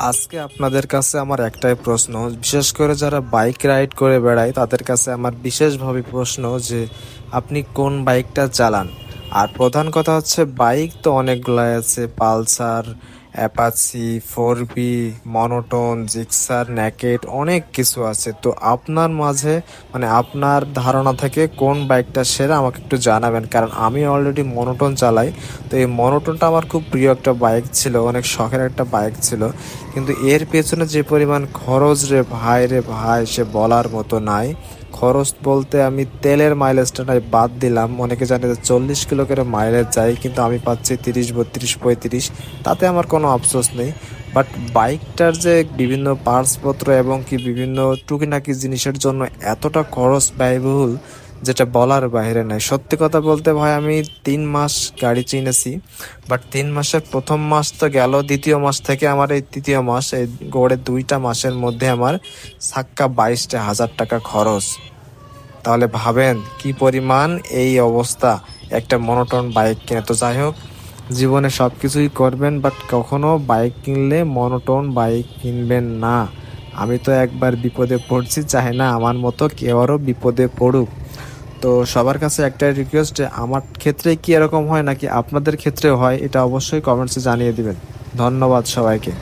আজকে আপনাদের কাছে আমার একটাই প্রশ্ন, বিশেষ করে যারা বাইক রাইড করে বেড়ায় তাদের কাছে আমার বিশেষভাবে প্রশ্ন যে আপনি কোন বাইকটা চালান। আর প্রধান কথা হচ্ছে বাইক তো অনেকগুলাই আছে, পালসার, অ্যাপাচি, 4বি, মনোটন, জিক্সার, নেকেড, অনেক কিছু আছে। তো আপনার মাঝে মানে আপনার ধারণা থেকে কোন বাইকটা সেরা আমাকে একটু জানাবেন, কারণ আমি অলরেডি মনোটন চালাই। তো এই মনোটনটা আমার খুব প্রিয় একটা বাইক ছিল, অনেক শখের একটা বাইক ছিল, কিন্তু এর পেছনে যে পরিমাণ খরচ রে ভাই সে বলার মতো নাই। খরচ বলতে আমি তেলের মাইলেজটা নাই বাদ দিলাম, অনেকে জানে যে 40 কিলো করে মাইলেজ যায়, কিন্তু আমি পাচ্ছি 30, 32, 35। তাতে আমার কোনো আফসোস নেই। বাট বাইকটার যে বিভিন্ন পার্টসপত্র এবং কি বিভিন্ন টুকিটাকি জিনিসের জন্য এতটা খরচ ব্যয়বহুল, যেটা বলার বাইরে নাই। সত্যি কথা বলতে ভাই, আমি 3 মাস গাড়ি চিনেছি, বাট 3 মাসের প্রথম মাস তো গেল, দ্বিতীয় মাস থেকে আমার এই তৃতীয় মাস, এই গড়ে 2টা মাসের মধ্যে আমার সাক্কা 22,000 টাকা খরচ। তাহলে ভাবেন কি পরিমাণ এই অবস্থা একটা মনোটন বাইক কিনে। তো যাই হোক, জীবনে সব কিছুই করবেন, বাট কখনো বাইক কিনলে মনোটন বাইক কিনবেন না। আমি তো একবার বিপদে পড়ছি, চাই না আমার মতো কেউ আরও বিপদে পড়ুক। তো সবার কাছে একটা রিকোয়েস্ট, যে আমার ক্ষেত্রে কি এরকম হয় নাকি আপনাদের ক্ষেত্রে হয়, এটা অবশ্যই কমেন্টসে জানিয়ে দিবেন। ধন্যবাদ সবাইকে।